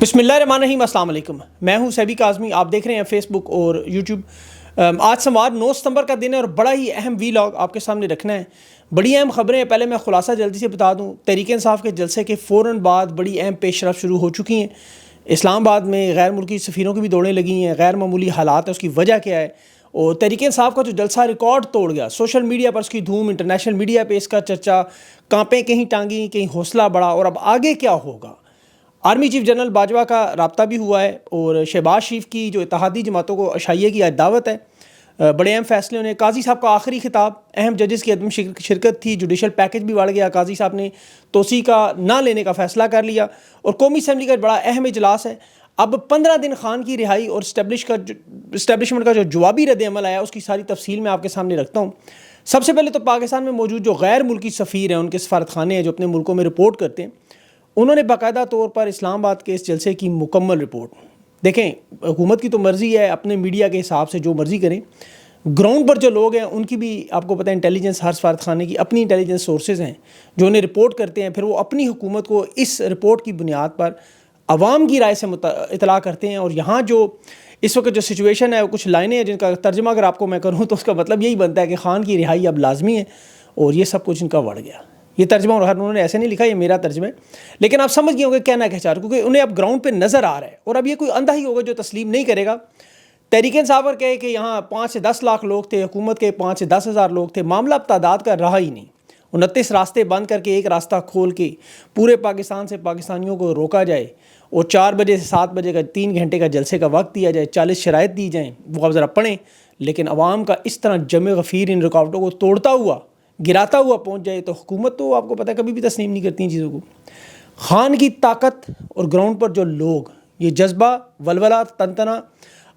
بسم اللہ الرحمن الرحیم، السلام علیکم۔ میں ہوں سیبی کاظمی، آپ دیکھ رہے ہیں فیس بک اور یوٹیوب۔ آج سوموار 9 ستمبر کا دن ہے اور بڑا ہی اہم وی لاگ آپ کے سامنے رکھنا ہے۔ بڑی اہم خبریں ہیں، پہلے میں خلاصہ جلدی سے بتا دوں۔ تحریک انصاف کے جلسے کے فوراً بعد بڑی اہم پیش رفت شروع ہو چکی ہیں۔ اسلام آباد میں غیر ملکی سفیروں کی بھی دوڑیں لگی ہیں، غیر معمولی حالات ہیں، اس کی وجہ کیا ہے؟ اور تحریک انصاف کا جو جلسہ ریکارڈ توڑ گیا، سوشل میڈیا پر اس کی دھوم، انٹرنیشنل میڈیا پہ اس کا چرچا، کانپیں کہیں ٹانگیں کہیں حوصلہ بڑھا، اور اب آگے کیا ہوگا؟ آرمی چیف جنرل باجوہ کا رابطہ بھی ہوا ہے اور شہباز شریف کی جو اتحادی جماعتوں کو عشائیے کی آج دعوت ہے۔ بڑے اہم فیصلے ہونے، قاضی صاحب کا آخری خطاب، اہم ججز کی عدم شرکت تھی، جوڈیشل پیکج بھی بڑھ گیا، قاضی صاحب نے توسیع کا نہ لینے کا فیصلہ کر لیا، اور قومی اسمبلی کا بڑا اہم اجلاس ہے۔ اب 15 دن خان کی رہائی اور اسٹیبلشمنٹ کا جو جوابی رد عمل آیا، اس کی ساری تفصیل میں آپ کے سامنے رکھتا ہوں۔ سب سے پہلے تو پاکستان میں موجود جو غیر ملکی سفیر ہیں، ان کے سفارت خانے ہیں جو اپنے ملکوں میں رپورٹ کرتے ہیں، انہوں نے باقاعدہ طور پر اسلام آباد کے اس جلسے کی مکمل رپورٹ، دیکھیں حکومت کی تو مرضی ہے اپنے میڈیا کے حساب سے جو مرضی کریں، گراؤنڈ پر جو لوگ ہیں ان کی بھی آپ کو پتہ ہے انٹیلیجنس، ہر سفارت خانے کی اپنی انٹیلیجنس سورسز ہیں جو انہیں رپورٹ کرتے ہیں، پھر وہ اپنی حکومت کو اس رپورٹ کی بنیاد پر عوام کی رائے سے اطلاع کرتے ہیں۔ اور یہاں جو اس وقت جو سچویشن ہے، وہ کچھ لائنیں ہیں جن کا ترجمہ اگر آپ کو میں کروں تو اس کا مطلب یہی بنتا ہے کہ خان کی رہائی اب لازمی ہے، اور یہ سب کچھ ان کا بڑھ گیا۔ یہ ترجمہ اور انہوں نے ایسے نہیں لکھا، یہ میرا ترجمہ ہے، لیکن آپ سمجھ گئے ہوں گے کہنا کیا چاہ رہے، کیونکہ انہیں اب گراؤنڈ پہ نظر آ رہا ہے، اور اب یہ کوئی اندھا ہی ہوگا جو تسلیم نہیں کرے گا۔ تحریک انصاف پر کہے کہ یہاں 5 سے 10 لاکھ لوگ تھے، حکومت کے 5 سے 10 ہزار لوگ تھے، معاملہ اب تعداد کا رہا ہی نہیں۔ 29 راستے بند کر کے ایک راستہ کھول کے پورے پاکستان سے پاکستانیوں کو روکا جائے، اور 4 بجے سے 7 بجے کا 3 گھنٹے کا جلسے کا وقت دیا جائے، 40 شرائط دی جائیں، وہ آپ ذرا پڑھیں، لیکن عوام کا اس طرح جمع غفیر ان رکاوٹوں کو توڑتا ہوا، گراتا ہوا پہنچ جائے، تو حکومت تو آپ کو پتہ ہے کبھی بھی تسلیم نہیں کرتی ان چیزوں کو۔ خان کی طاقت اور گراؤنڈ پر جو لوگ، یہ جذبہ، ولولہ، تنتنا،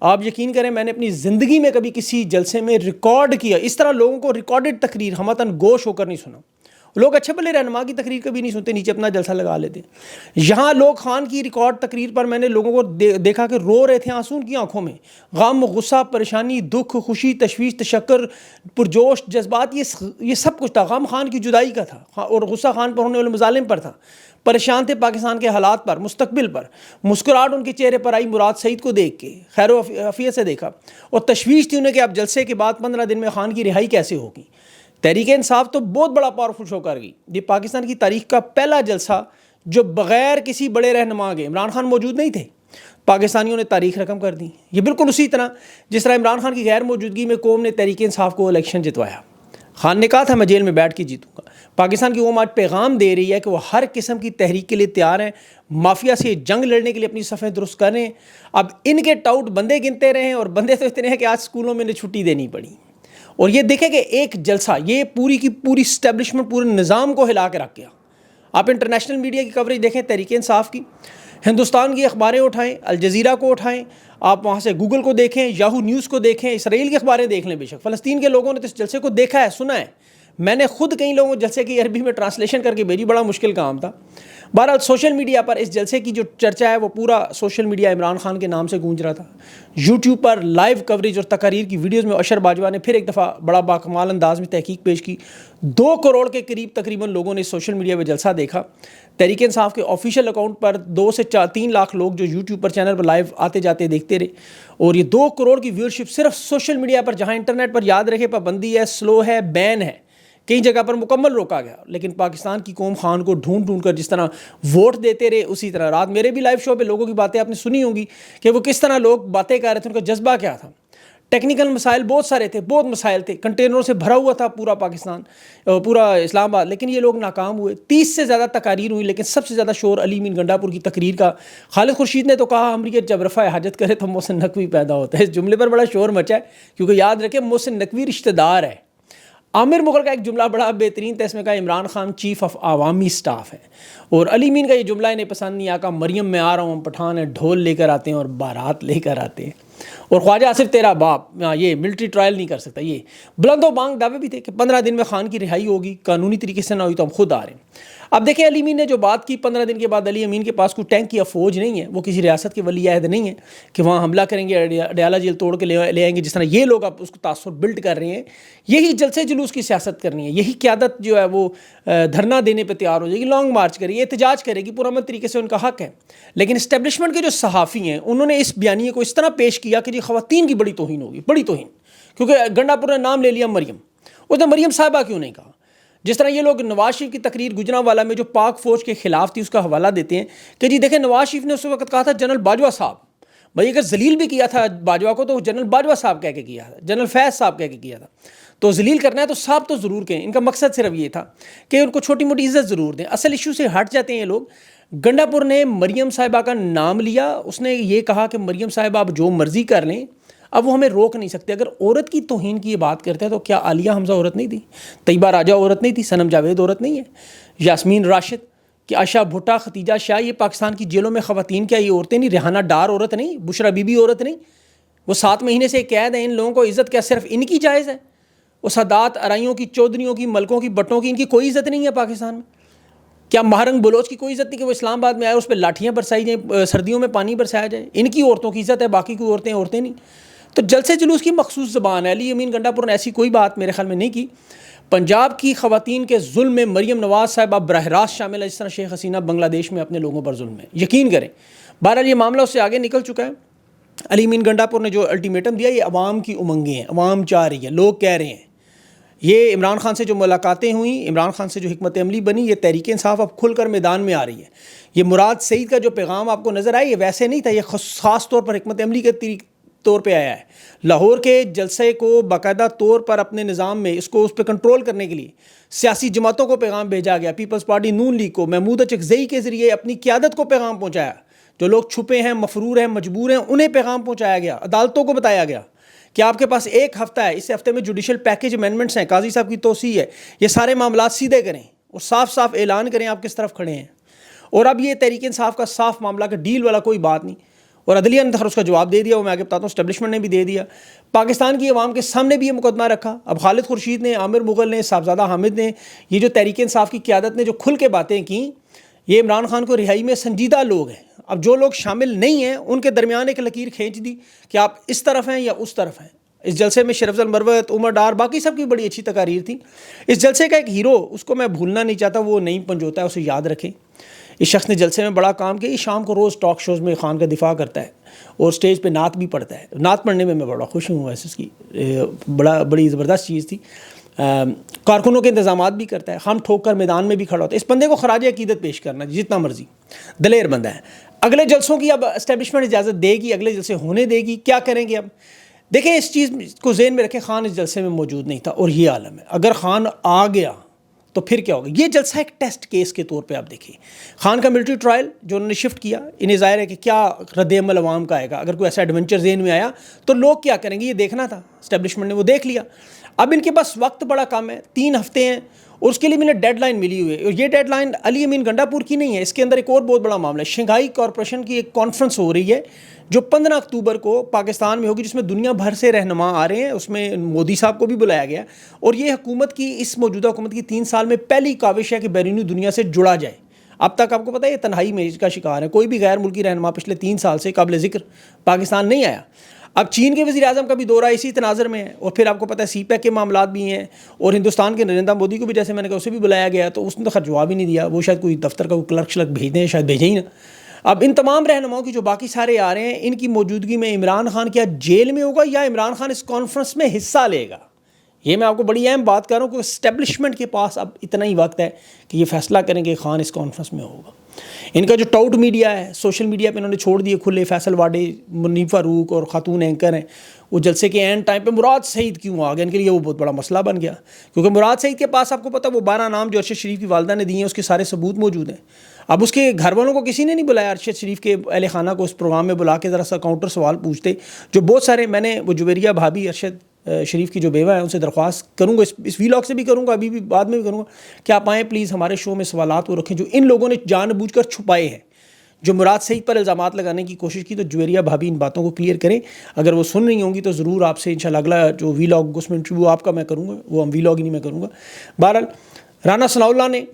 آپ یقین کریں میں نے اپنی زندگی میں کبھی کسی جلسے میں ریکارڈ کیا اس طرح لوگوں کو ریکارڈڈ تقریر ہمتاً گوش ہو کر نہیں سنا۔ لوگ اچھے بھلے رہنما کی تقریر کبھی نہیں سنتے، نیچے اپنا جلسہ لگا لیتے۔ یہاں لوگ خان کی ریکارڈ تقریر پر میں نے لوگوں کو دیکھا کہ رو رہے تھے آنسو ان کی آنکھوں میں، غم، غصہ، پریشانی، دکھ، خوشی، تشویش، تشکر، پرجوش جذبات، یہ سب کچھ تھا۔ غم خان کی جدائی کا تھا، اور غصہ خان پر ہونے والے مظالم پر تھا، پریشان تھے پاکستان کے حالات پر، مستقبل پر، مسکراہٹ ان کے چہرے پر آئی مراد سعید کو دیکھ کے، خیر و عافیت سے دیکھا، اور تشویش تھی انہیں کہ اب جلسے کے بعد 15 دن میں خان کی رہائی کیسے ہوگی۔ تحریک انصاف تو بہت بڑا پاورفل شو کر گئی، یہ پاکستان کی تاریخ کا پہلا جلسہ جو بغیر کسی بڑے رہنما کے، عمران خان موجود نہیں تھے، پاکستانیوں نے تاریخ رقم کر دی۔ یہ بالکل اسی طرح جس طرح عمران خان کی غیر موجودگی میں قوم نے تحریک انصاف کو الیکشن جتوایا۔ خان نے کہا تھا میں جیل میں بیٹھ کے جیتوں گا۔ پاکستان کی قوم آج پیغام دے رہی ہے کہ وہ ہر قسم کی تحریک کے لیے تیار ہیں، مافیا سے جنگ لڑنے کے لیے اپنی صفیں درست کر رہے ہیں۔ اب ان کے ٹاؤٹ بندے گنتے رہے ہیں، اور بندے تو اتنے ہیں کہ آج اسکولوں میں انہیں چھٹی دینی پڑی۔ اور یہ دیکھیں کہ ایک جلسہ یہ پوری کی پوری اسٹیبلشمنٹ پورے نظام کو ہلا کے رکھ گیا۔ آپ انٹرنیشنل میڈیا کی کوریج دیکھیں تحریک انصاف کی، ہندوستان کی اخباریں اٹھائیں، الجزیرہ کو اٹھائیں، آپ وہاں سے گوگل کو دیکھیں، یاہو نیوز کو دیکھیں، اسرائیل کی اخباریں دیکھ لیں، بے شک فلسطین کے لوگوں نے تو اس جلسے کو دیکھا ہے، سنا ہے۔ میں نے خود کئی لوگوں جلسے کی عربی میں ٹرانسلیشن کر کے بھیجی، بڑا مشکل کام تھا۔ بہرحال سوشل میڈیا پر اس جلسے کی جو چرچا ہے وہ پورا سوشل میڈیا عمران خان کے نام سے گونج رہا تھا۔ یوٹیوب پر لائیو کوریج اور تقاریر کی ویڈیوز میں اشر باجوہ نے پھر ایک دفعہ بڑا باکمال انداز میں تحقیق پیش کی۔ 2 کروڑ کے قریب تقریباً لوگوں نے سوشل میڈیا پہ جلسہ دیکھا۔ تحریک انصاف کے آفیشیل اکاؤنٹ پر 2 سے 3 لاکھ لوگ جو یوٹیوب پر چینل پر لائیو آتے جاتے دیکھتے رہے، اور یہ 2 کروڑ کی ویورشپ صرف سوشل میڈیا پر، جہاں انٹرنیٹ پر یاد رکھے پابندی ہے، سلو ہے، بین ہے، کئی جگہ پر مکمل روکا گیا، لیکن پاکستان کی قوم خان کو ڈھونڈ ڈھونڈ کر جس طرح ووٹ دیتے رہے، اسی طرح رات میرے بھی لائیو شو پہ لوگوں کی باتیں آپ نے سنی ہوں گی کہ وہ کس طرح لوگ باتیں کر رہے تھے، ان کا جذبہ کیا تھا۔ ٹیکنیکل مسائل بہت سارے تھے، بہت مسائل تھے، کنٹینروں سے بھرا ہوا تھا پورا پاکستان، پورا اسلام آباد، لیکن یہ لوگ ناکام ہوئے۔ 30 سے زیادہ تقاریر ہوئی، لیکن سب سے زیادہ شور علی امین گنڈا پور کی تقریر کا۔ خالد خورشید نے تو کہا امریکہ جب رفع حاجت کرے تو محسن نقوی پیدا ہوتا ہے۔ اس جملے پر بڑا شور مچا ہے، کیونکہ یاد رکھیں محسن نقوی رشتہ دار ہے۔ عامر مغل کا ایک جملہ بڑا بہترین تھا، اس میں کہا عمران خان چیف آف عوامی سٹاف ہے، اور علی امین کا یہ جملہ انہیں پسند نہیں آیا، مریم میں آ رہا ہوں، ہم پٹھان ہیں، ڈھول لے کر آتے ہیں اور بارات لے کر آتے ہیں، اور خواجہ آصف تیرا باپ یہ ملٹری ٹرائل نہیں کر سکتا۔ یہ بلند و بانگ دعوے بھی تھے کہ 15 دن میں خان کی رہائی ہوگی، قانونی طریقے سے نہ ہوئی تو ہم خود آ رہے ہیں۔ اب دیکھیں علی امین نے جو بات کی 15 دن کے بعد علی امین کے پاس کوئی ٹینک یا فوج نہیں ہے, وہ کسی ریاست کے ولی عہد نہیں ہے کہ وہاں حملہ کریں گے, اڈیالہ جیل توڑ کے لے آئیں گے جس طرح یہ لوگ اب اس کو تاثر بلڈ کر رہے ہیں. یہی جلسے جلوس کی سیاست کرنی ہے, یہی قیادت جو ہے وہ دھرنا دینے پہ تیار ہو جائے گی, لانگ مارچ کرے گی, احتجاج کرے گی, پرامن طریقے سے ان کا حق ہے. لیکن اسٹیبلشمنٹ کے جو صحافی ہیں انہوں نے اس بیانیے کو اس طرح پیش کیا کہ جی خواتین کی بڑی توہین ہوگی, بڑی توہین, کیونکہ گنڈا پور نے نام لے لیا مریم, اس نے مریم صاحبہ کیوں نہیں کہا. جس طرح یہ لوگ نواز شریف کی تقریر گجرانوالہ میں جو پاک فوج کے خلاف تھی اس کا حوالہ دیتے ہیں کہ جی دیکھیں نواز شریف نے اس وقت کہا تھا جنرل باجوہ صاحب, بھائی اگر ذلیل بھی کیا تھا باجوہ کو تو جنرل باجوہ صاحب کہہ کے کیا تھا, جنرل فیض صاحب کہہ کے کیا تھا. تو ذلیل کرنا ہے تو صاحب تو ضرور کہیں. ان کا مقصد صرف یہ تھا کہ ان کو چھوٹی موٹی عزت ضرور دیں, اصل ایشو سے ہٹ جاتے ہیں یہ لوگ. گنڈا پور نے مریم صاحبہ کا نام لیا, اس نے یہ کہا کہ مریم صاحبہ آپ جو مرضی کر لیں, اب وہ ہمیں روک نہیں سکتے. اگر عورت کی توہین کی یہ بات کرتے ہیں تو کیا عالیہ حمزہ عورت نہیں تھی, طیبہ راجہ عورت نہیں تھی, صنم جاوید عورت نہیں ہے, یاسمین راشد, کہ عائشہ بھٹا, ختیجہ شاہ, یہ پاکستان کی جیلوں میں خواتین کیا یہ عورتیں نہیں, ریحانہ ڈار عورت نہیں, بشرا بی بی عورت نہیں, وہ 7 مہینے سے قید ہیں. ان لوگوں کو عزت کیا صرف ان کی جائز ہے؟ وہ سادات ارائیوں کی, چودھریوں کی, ملکوں کی, بٹوں کی, ان کی کوئی عزت نہیں ہے پاکستان میں؟ کیا مہرنگ بلوچ کی کوئی عزت نہیں کہ وہ اسلام آباد میں آئے اس پہ لاٹھیاں برسائی جائیں, سردیوں میں پانی برسایا جائے؟ ان کی عورتوں کی عزت ہے, باقی کوئی عورتیں نہیں. تو جلسے جلوس کی مخصوص زبان ہے. علی امین گنڈا پور نے ایسی کوئی بات میرے خیال میں نہیں کی. پنجاب کی خواتین کے ظلم میں مریم نواز صاحبہ براہ راست شامل ہے, جس طرح شیخ حسینہ بنگلہ دیش میں اپنے لوگوں پر ظلم ہے, یقین کریں. بہرحال یہ معاملہ اس سے آگے نکل چکا ہے. علی امین گنڈا پور نے جو الٹیمیٹم دیا یہ عوام کی امنگیں ہیں, عوام چاہ رہی ہے, لوگ کہہ رہے ہیں. یہ عمران خان سے جو ملاقاتیں ہوئیں, عمران خان سے جو حکمت عملی بنی, یہ تحریک انصاف اب کھل کر میدان میں آ رہی ہے. یہ مراد سعید کا جو پیغام آپ کو نظر آیا یہ ویسے نہیں تھا, یہ خاص طور پر حکمت عملی کے طور پہ آیا ہے. لاہور کے جلسے کو باقاعدہ طور پر اپنے نظام میں اس پہ کنٹرول کرنے کے لیے سیاسی جماعتوں کو پیغام بھیجا گیا. پیپلز پارٹی نون لیگ کو محمود چکزئی کے ذریعے اپنی قیادت کو پیغام پہنچایا. جو لوگ چھپے ہیں, مفرور ہیں, مجبور ہیں, انہیں پیغام پہنچایا گیا. عدالتوں کو بتایا گیا کہ آپ کے پاس 1 ہفتہ ہے, اس ہفتے میں جوڈیشل پیکیج امینڈمنٹس ہیں, قاضی صاحب کی توسیع ہے, یہ سارے معاملات سیدھے کریں اور صاف صاف اعلان کریں آپ کس طرف کھڑے ہیں. اور اب یہ تحریک انصاف کا صاف معاملہ کہ ڈیل والا کوئی بات نہیں. اور عدلیہ نے اس کا جواب دے دیا, وہ میں آگے بتاتا ہوں, اسٹیبلشمنٹ نے بھی دے دیا, پاکستان کی عوام کے سامنے بھی یہ مقدمہ رکھا. اب خالد خورشید نے, عامر مغل نے, صاحبزادہ حامد نے, یہ جو تحریک انصاف کی قیادت نے جو کھل کے باتیں کیں, یہ عمران خان کو رہائی میں سنجیدہ لوگ ہیں. اب جو لوگ شامل نہیں ہیں ان کے درمیان ایک لکیر کھینچ دی کہ آپ اس طرف ہیں یا اس طرف ہیں. اس جلسے میں شرف المروت, عمر ڈار, باقی سب کی بڑی اچھی تقاریر تھی. اس جلسے کا ایک ہیرو, اس کو میں بھولنا نہیں چاہتا, وہ نعیم پنجوتا ہے, اسے یاد رکھیں. اس شخص نے جلسے میں بڑا کام کیا. یہ شام کو روز ٹاک شوز میں خان کا دفاع کرتا ہے اور سٹیج پہ نعت بھی پڑھتا ہے. نعت پڑھنے میں بڑا خوش ہوں ویسے, اس کی بڑی زبردست چیز تھی. کارکنوں کے انتظامات بھی کرتا ہے, ہم ٹھوک کر میدان میں بھی کھڑا ہوتا ہے. اس بندے کو خراج عقیدت پیش کرنا جتنا مرضی, دلیر بندہ ہے. اگلے جلسوں کی اب اسٹیبلشمنٹ اجازت دے گی, اگلے جلسے ہونے دے گی, کیا کریں گے اب دیکھیں. اس چیز کو ذہن میں رکھیں, خان اس جلسے میں موجود نہیں تھا اور یہ عالم ہے. اگر خان آ گیا تو پھر کیا ہوگا. یہ جلسہ ایک ٹیسٹ کیس کے طور پہ آپ دیکھیں. خان کا ملٹری ٹرائل جو انہوں نے شفٹ کیا, انہیں ظاہر ہے کہ کیا رد عمل عوام کا آئے گا. اگر کوئی ایسا ایڈونچر ذہن میں آیا تو لوگ کیا کریں گے, یہ دیکھنا تھا. اسٹیبلشمنٹ نے وہ دیکھ لیا. اب ان کے پاس وقت بڑا کم ہے, 3 ہفتے ہیں, اور اس کے لیے انہیں ڈیڈ لائن ملی ہوئی ہے. اور یہ ڈیڈ لائن علی امین گنڈا پور کی نہیں ہے, اس کے اندر ایک اور بہت بڑا معاملہ ہے. شنگھائی کارپوریشن کی ایک کانفرنس ہو رہی ہے جو 15 اکتوبر کو پاکستان میں ہوگی, جس میں دنیا بھر سے رہنما آ رہے ہیں. اس میں مودی صاحب کو بھی بلایا گیا. اور یہ حکومت کی, اس موجودہ حکومت کی 3 سال میں پہلی کاوش ہے کہ بیرونی دنیا سے جڑا جائے. اب تک آپ کو پتہ ہے یہ تنہائی میں کا شکار ہے. کوئی بھی غیر ملکی رہنما پچھلے 3 سال سے قابل ذکر پاکستان نہیں آیا. اب چین کے وزیر اعظم کا بھی دورہ اسی تناظر میں ہے, اور پھر آپ کو پتہ ہے سی پیک کے معاملات بھی ہیں, اور ہندوستان کے نریندر مودی کو بھی جیسے میں نے کہا اسے بھی بلایا گیا, تو اس نے تو خیر جواب ہی نہیں دیا. وہ شاید کوئی دفتر کا کوئی کلرک شلک بھیج دیں, شاید بھیجیں ہی نا. اب ان تمام رہنماؤں کی جو باقی سارے آ رہے ہیں, ان کی موجودگی میں عمران خان کیا جیل میں ہوگا یا عمران خان اس کانفرنس میں حصہ لے گا؟ یہ میں آپ کو بڑی اہم بات کر رہا ہوں کہ اسٹیبلشمنٹ کے پاس اب اتنا ہی وقت ہے کہ یہ فیصلہ کریں کہ خان اس کانفرنس میں ہوگا. ان کا جو ٹاؤٹ میڈیا ہے, سوشل میڈیا پہ انہوں نے چھوڑ دیے کھلے. فیصل واڈے, منیف فاروق اور خاتون اینکر ہیں, وہ جلسے کے اینڈ ٹائم پہ مراد سعید کیوں آ گیا, ان کے لیے وہ بہت بڑا مسئلہ بن گیا. کیونکہ مراد سعید کے پاس آپ کو پتہ وہ 12 نام جو ارشد شریف کی والدہ نے دیے ہیں اس کے سارے ثبوت موجود ہیں. اب اس کے گھر والوں کو کسی نے نہیں بلایا ارشد شریف کے اہل خانہ کو اس پروگرام میں بلا کے ذرا سا کاؤنٹر سوال پوچھتے, جو بہت سارے میں نے وہ جویریہ بھابھی ارشد شریف کی جو بیوہ ہے ان سے درخواست کروں گا, اس ویلاگ سے بھی کروں گا, ابھی بھی بعد میں بھی کروں گا, کہ آپ آئیں پلیز ہمارے شو میں سوالات وہ رکھیں جو ان لوگوں نے جان بوجھ کر چھپائے ہیں. جو مراد سعید پر الزامات لگانے کی کوشش کی, تو جویریہ بھابھی ان باتوں کو کلیئر کریں. اگر وہ سن رہی ہوں گی تو ضرور آپ سے انشاءاللہ اگلا جو ویلاگ اس میں وہ آپ کا میں کروں گا, وہ ہم ویلاگ ہی نہیں میں کروں گا. بہرحال رانا ثناء اللہ نے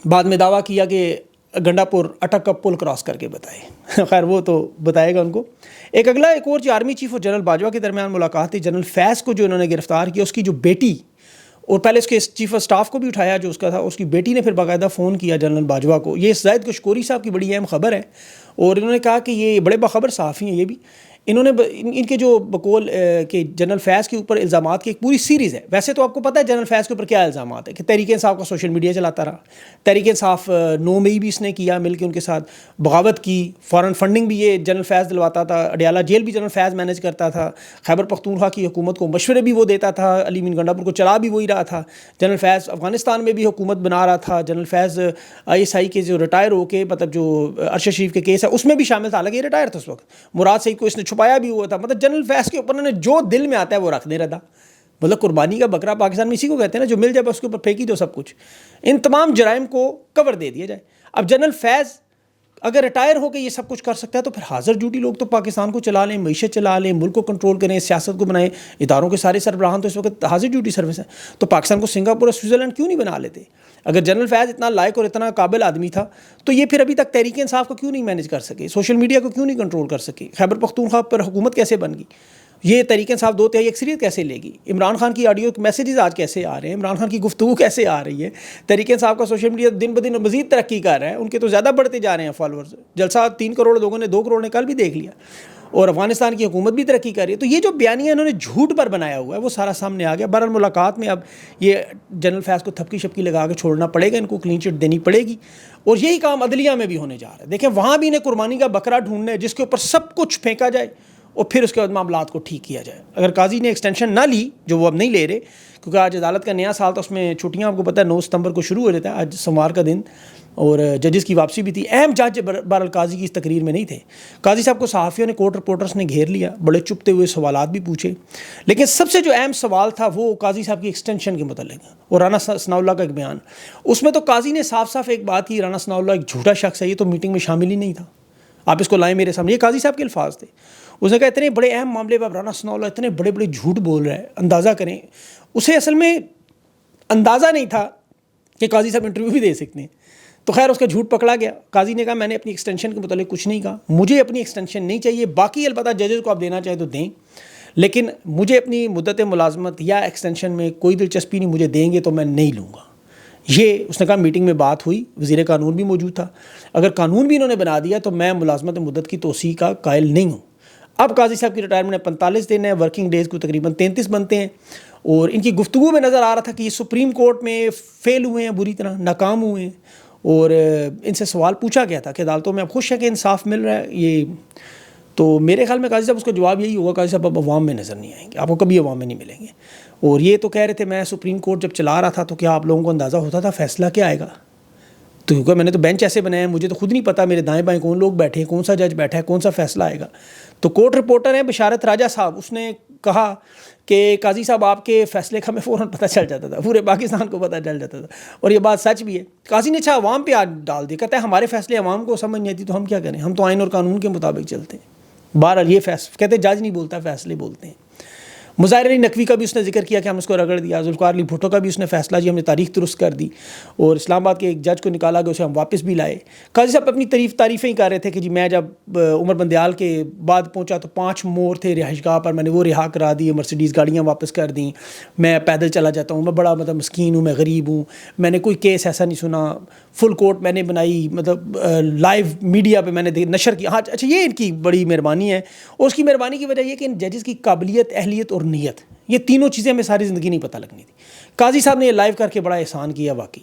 بعد میں دعویٰ کیا کہ گنڈا پور اٹک کا پل کراس کر کے بتائے. خیر وہ تو بتائے گا ان کو. ایک اور آرمی چیف اور جنرل باجوہ کے درمیان ملاقات تھی. جنرل فیض کو جو انہوں نے گرفتار کیا، اس کی جو بیٹی، اور پہلے اس کے چیف آف سٹاف کو بھی اٹھایا جو اس کا تھا، اس کی بیٹی نے پھر باقاعدہ فون کیا جنرل باجوہ کو. یہ زاہد کشکوری صاحب کی بڑی اہم خبر ہے، اور انہوں نے کہا کہ یہ بڑے باخبر صحافی ہیں یہ بھی. انہوں نے ان کے جو بقول کہ جنرل فیض کے اوپر الزامات کی ایک پوری سیریز ہے. ویسے تو آپ کو پتہ ہے جنرل فیض کے اوپر کیا الزامات ہے، کہ تحریک انصاف کا سوشل میڈیا چلاتا رہا، تحریک انصاف 9 مئی بھی اس نے کیا مل کے ان کے ساتھ، بغاوت کی، فارن فنڈنگ بھی یہ جنرل فیض دلواتا تھا، اڈیالہ جیل بھی جنرل فیض مینیج کرتا تھا، خیبر پختونخوا کی حکومت کو مشورے بھی وہ دیتا تھا، علی مین گنڈا پور کو چلا بھی وہی رہا تھا. جنرل فیض افغانستان میں بھی حکومت بنا رہا تھا. جنرل فیض ISI کے جو ریٹائر ہو کے، مطلب جو ارشد شریف کے کیس ہے اس میں بھی شامل تھا، حالانکہ یہ ریٹائر تھا اس وقت. مراد سعید کو اس نے چھپایا بھی ہوا تھا. مطلب جنرل فیض کے اوپر انہوں نے جو دل میں آتا ہے وہ رکھ دے رہا. مطلب قربانی کا بکرا پاکستان میں اسی کو کہتے ہیں نا، جو مل جائے بس اس کے اوپر پھینکی دو سب کچھ. ان تمام جرائم کو کور دے دیا جائے. اب جنرل فیض اگر ریٹائر ہو کے یہ سب کچھ کر سکتا ہے تو پھر حاضر ڈیوٹی لوگ تو پاکستان کو چلا لیں، معیشت چلا لیں، ملک کو کنٹرول کریں، سیاست کو بنائیں. اداروں کے سارے سربراہان تو اس وقت حاضر ڈیوٹی سروس ہیں. تو پاکستان کو سنگاپور اور سوئٹزرلینڈ کیوں نہیں بنا لیتے؟ اگر جنرل فیض اتنا لائق اور اتنا قابل آدمی تھا تو یہ پھر ابھی تک تحریک انصاف کو کیوں نہیں مینیج کر سکے، سوشل میڈیا کو کیوں نہیں کنٹرول کر سکے، خیبر پختونخوا پر حکومت کیسے بن گئی، یہ تحریک انصاف 2/3 اکثریت کیسے لے گی، عمران خان کی آڈیو میسیجز آج کیسے آ رہے ہیں، عمران خان کی گفتگو کیسے آ رہی ہے. تحریک انصاف کا سوشل میڈیا دن بدن مزید ترقی کر رہا ہے، ان کے تو زیادہ بڑھتے جا رہے ہیں فالوورز. جلسہ 3 کروڑ لوگوں نے 2 کروڑ نے کل بھی دیکھ لیا، اور افغانستان کی حکومت بھی ترقی کر رہی ہے. تو یہ جو بیانیہ انہوں نے جھوٹ پر بنایا ہوا ہے وہ سارا سامنے آ گیا. بہرحال ملاقات میں اب یہ جنرل فیض کو تھپکی شپکی لگا کے چھوڑنا پڑے گا، ان کو کلین چٹ دینی پڑے گی. اور یہی کام عدلیہ میں بھی ہونے جا رہا ہے. دیکھیں وہاں بھی انہیں قربانی کا بکرا ڈھونڈنا ہے جس کے اوپر سب کچھ پھینکا جائے اور پھر اس کے بعد معاملات کو ٹھیک کیا جائے. اگر قاضی نے ایکسٹینشن نہ لی، جو وہ اب نہیں لے رہے کیونکہ آج عدالت کا نیا سال، تو اس میں چھٹیاں آپ کو پتہ ہے 9 ستمبر کو شروع ہو جاتا ہے. آج سوموار کا دن اور ججز کی واپسی بھی تھی. اہم جج بہرحال قاضی کی اس تقریر میں نہیں تھے. قاضی صاحب کو صحافیوں نے، کورٹ رپورٹرز نے گھیر لیا، بڑے چپتے ہوئے سوالات بھی پوچھے. لیکن سب سے جو اہم سوال تھا وہ قاضی صاحب کی ایکسٹینشن کے متعلق اور رانا ثناء اللہ کا ایک بیان. اس میں تو قاضی نے صاف صاف ایک بات کی، رانا ثناء اللہ ایک جھوٹا شخص ہے، یہ تو میٹنگ میں شامل ہی نہیں تھا، آپ اس کو لائیں میرے سامنے. یہ قاضی صاحب کے الفاظ تھے. اس نے کہا اتنے بڑے اہم معاملے پر رانا ثناء اللہ اتنے بڑے بڑے جھوٹ بول رہا ہے، اندازہ کریں. اسے اصل میں اندازہ نہیں تھا کہ قاضی صاحب انٹرویو بھی دے سکتے ہیں. تو خیر اس کا جھوٹ پکڑا گیا. قاضی نے کہا میں نے اپنی ایکسٹینشن کے متعلق کچھ نہیں کہا، مجھے اپنی ایکسٹینشن نہیں چاہیے. باقی البتہ ججز کو آپ دینا چاہیں تو دیں، لیکن مجھے اپنی مدت ملازمت یا ایکسٹینشن میں کوئی دلچسپی نہیں. مجھے دیں گے تو میں نہیں لوں گا. یہ اس نے کہا میٹنگ میں بات ہوئی، وزیر قانون بھی موجود تھا. اگر قانون بھی انہوں نے بنا دیا تو میں ملازمت مدت کی توسیع کا قائل نہیں ہوں. اب قاضی صاحب کی ریٹائرمنٹ 45 دن ہے، ورکنگ ڈیز کو تقریباً 33 بنتے ہیں. اور ان کی گفتگو میں نظر آ رہا تھا کہ یہ سپریم کورٹ میں فیل ہوئے ہیں، بری طرح ناکام ہوئے ہیں. اور ان سے سوال پوچھا گیا تھا کہ عدالتوں میں اب خوش ہے کہ انصاف مل رہا ہے. یہ تو میرے خیال میں قاضی صاحب اس کا جواب یہی ہوگا، قاضی صاحب اب عوام میں نظر نہیں آئیں گے، آپ کو کبھی عوام میں نہیں ملیں گے. اور یہ تو کہہ رہے تھے میں سپریم کورٹ جب چلا رہا تھا تو کیا آپ لوگوں کو اندازہ ہوتا تھا فیصلہ کیا آئے گا؟ تو کیونکہ میں نے تو بینچ ایسے بنائے ہیں، مجھے تو خود نہیں پتا میرے دائیں بائیں کون لوگ بیٹھے ہیں، کون سا جج بیٹھا ہے، کون سا فیصلہ آئے گا. تو کورٹ رپورٹر ہیں بشارت راجہ صاحب، اس نے کہا کہ قاضی صاحب آپ کے فیصلے کا ہمیں فوراً پتہ چل جاتا تھا، پورے پاکستان کو پتہ چل جاتا تھا. اور یہ بات سچ بھی ہے. قاضی نے اچھا عوام پہ آج ڈال دیا، کہتا ہے ہمارے فیصلے عوام کو سمجھ نہیں آتی تو ہم کیا کریں، ہم تو آئین اور قانون کے مطابق چلتے ہیں. بہرحال یہ فیصلے کہتے ہیں جج نہیں بولتا، فیصلے بولتے ہیں. مظاہر علی نقوی کا بھی اس نے ذکر کیا کہ ہم اس کو رگڑ دیا. ذوالفقار علی بھٹو کا بھی اس نے فیصلہ جی ہم نے تاریخ درست کر دی، اور اسلام آباد کے ایک جج کو نکالا گیا، اسے ہم واپس بھی لائے. قاضی صاحب اپنی تعریفیں ہی کر رہے تھے کہ جی میں جب عمر بندیال کے بعد پہنچا تو 5 مور تھے رہائش گاہ پر، میں نے وہ رہا کرا دی، مرسیڈیز گاڑیاں واپس کر دیں، میں پیدل چلا جاتا ہوں، میں بڑا مطلب مسکین ہوں، میں غریب ہوں، میں نے کوئی کیس ایسا نہیں سنا، فل کورٹ میں نے بنائی، مطلب لائیو میڈیا پہ میں نے نشر کی. ہاں اچھا یہ ان کی بڑی مہربانی ہے، اور اس کی مہربانی کی وجہ یہ کہ ان ججز کی قابلیت، اہلیت اور نیت، یہ تینوں چیزیں ہمیں ساری زندگی نہیں پتہ لگنی تھی. قاضی صاحب نے یہ لائیو کر کے بڑا احسان کیا واقعی.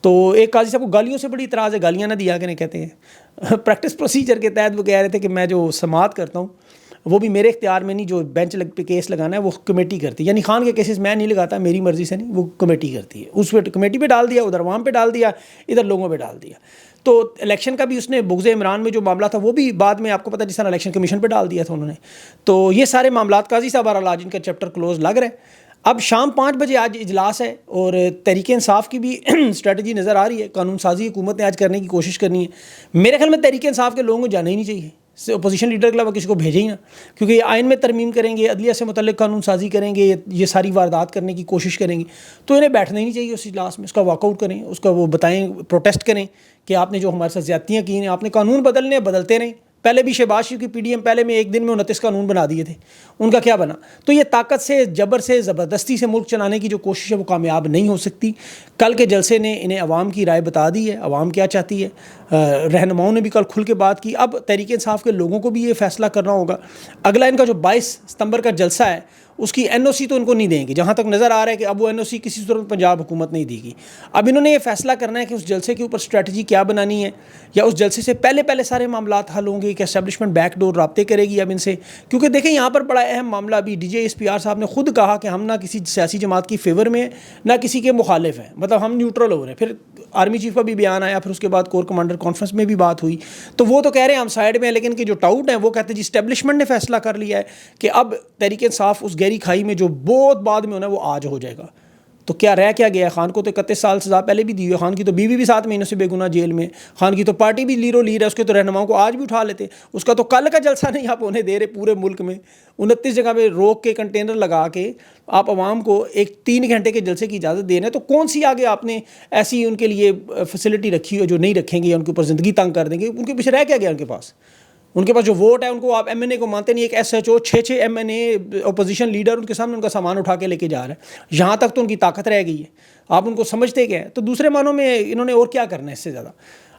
تو ایک قاضی صاحب کو گالیوں سے بڑی اعتراض ہے، گالیاں نہ دیا کریں کہتے ہیں. پریکٹس پروسیجر کے تحت وہ کہہ رہے تھے کہ میں جو سماعت کرتا ہوں وہ بھی میرے اختیار میں نہیں، جو بینچ پہ کیس لگانا ہے وہ کمیٹی کرتی ہے. یعنی خان کے کیسز میں نہیں لگاتا، میری مرضی سے نہیں، وہ کمیٹی کرتی ہے. اس پہ کمیٹی پہ ڈال دیا، ادھر عوام پہ ڈال دیا، ادھر لوگوں پہ ڈال دیا. تو الیکشن کا بھی اس نے بغض عمران میں جو معاملہ تھا وہ بھی بعد میں آپ کو پتہ جس طرح الیکشن کمیشن پہ ڈال دیا تھا انہوں نے. تو یہ سارے معاملات قاضی صاحب آج ان کا چیپٹر کلوز لگ رہا ہے. اب شام 5 بجے آج اجلاس ہے، اور تحریک انصاف کی بھی اسٹریٹجی نظر آ رہی ہے. قانون سازی حکومت نے آج کرنے کی کوشش کرنی ہے. میرے خیال میں تحریک انصاف کے لوگوں کو جانا ہی نہیں چاہیے، اپوزیشن لیڈر کے علاوہ کسی کو بھیجے ہی نا، کیونکہ یہ آئین میں ترمیم کریں گے، عدلیہ سے متعلق قانون سازی کریں گے، یہ ساری واردات کرنے کی کوشش کریں گے، تو انہیں بیٹھنا ہی نہیں چاہیے اس اجلاس میں، اس کا واک آؤٹ کریں، اس کا وہ بتائیں، پروٹیسٹ کریں کہ آپ نے جو ہمارے ساتھ زیادتیاں کی ہیں، آپ نے قانون بدلنے بدلتے رہیں۔ پہلے بھی شہباز شریف کی پی ڈی ایم پہلے میں ایک دن میں 29 قانون بنا دیے تھے، ان کا کیا بنا؟ تو یہ طاقت سے، جبر سے، زبردستی سے ملک چلانے کی جو کوشش ہے وہ کامیاب نہیں ہو سکتی۔ کل کے جلسے نے انہیں عوام کی رائے بتا دی ہے، عوام کیا چاہتی ہے، رہنماؤں نے بھی کل کھل کے بات کی۔ اب تحریک انصاف کے لوگوں کو بھی یہ فیصلہ کرنا ہوگا۔ اگلا ان کا جو 22 ستمبر کا جلسہ ہے اس کی این او سی تو ان کو نہیں دیں گے، جہاں تک نظر آ رہا ہے کہ اب وہ این او سی کسی صورت پنجاب حکومت نہیں دی گی۔ اب انہوں نے یہ فیصلہ کرنا ہے کہ اس جلسے کے اوپر اسٹریٹجی کیا بنانی ہے، یا اس جلسے سے پہلے سارے معاملات حل ہوں گے کہ اسٹیبلشمنٹ بیک ڈور رابطے کرے گی اب ان سے، کیونکہ دیکھیں یہاں پر بڑا اہم معاملہ ابھی D J S P R صاحب نے خود کہا کہ ہم نہ کسی سیاسی جماعت کی فیور میں ہیں نہ کسی کے مخالف ہیں، مطلب ہم نیوٹرل ہو رہے ہیں۔ پھر آرمی چیف کا بھی بیان آیا، پھر اس کے بعد کور کمانڈر کانفرنس میں بھی بات ہوئی، تو وہ تو کہہ رہے ہیں ہم سائڈ میں ہیں، لیکن کہ جو ٹاؤٹ ہیں وہ کہتے ہیں جی اسٹیبلشمنٹ نے فیصلہ کر لیا ہے کہ اب تحریک انصاف اس گہری کھائی میں جو بہت بعد میں ہونا ہے وہ آج ہو جائے گا۔ تو کیا رہ کیا گیا ہے؟ خان کو تو 31 سال سزا پہلے بھی دی ہوئی ہے، خان کی تو بیوی بھی 7 مہینوں سے بے گناہ جیل میں، خان کی تو پارٹی بھی لیر ہے، اس کے تو رہنماؤں کو آج بھی اٹھا لیتے، اس کا تو کل کا جلسہ نہیں آپ ہونے دے رہے پورے ملک میں، 29 جگہ پہ روک کے کنٹینر لگا کے آپ عوام کو ایک 3 گھنٹے کے جلسے کی اجازت دے رہے ہیں، تو کون سی آگے آپ نے ایسی ان کے لیے فیسلٹی رکھی ہو جو نہیں رکھیں گے یا ان کے اوپر زندگی تنگ کر دیں گے؟ ان کے پیچھے رہ کیا گیا؟ ان کے پاس جو ووٹ ہے، ان کو آپ ایم این اے کو مانتے نہیں، ایک S H O 6 M N A opposition leader ان کے سامنے ان کا سامان اٹھا کے لے کے جا رہا ہے، یہاں تک تو ان کی طاقت رہ گئی ہے، آپ ان کو سمجھتے کیا ہے؟ تو دوسرے معنوں میں انہوں نے اور کیا کرنا ہے اس سے زیادہ؟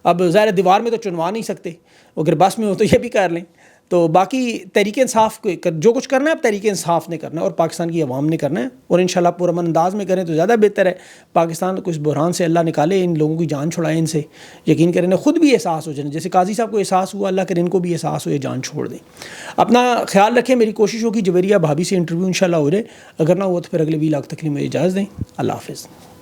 اب ظاہر دیوار میں تو چنوا نہیں سکتے، اگر بس میں ہو تو یہ بھی کر لیں۔ تو باقی تحریک انصاف کو جو کچھ کرنا ہے اب تحریک انصاف نے کرنا ہے اور پاکستان کی عوام نے کرنا ہے، اور انشاءاللہ پرامن انداز میں کریں تو زیادہ بہتر ہے۔ پاکستان کو اس بحران سے اللہ نکالے، ان لوگوں کی جان چھڑائے، ان سے یقین کریں انہیں خود بھی احساس ہو جائے، جیسے قاضی صاحب کو احساس ہوا، اللہ کرے ان کو بھی احساس ہو، یہ جان چھوڑ دیں۔ اپنا خیال رکھیں، میری کوشش ہوگی جویریہ بھابھی سے انٹرویو انشاءاللہ ہو جائے، اگر نہ ہو تو پھر اگلے ویلاگ تک کے لیے مجھے اجازت دیں۔ اللہ حافظ۔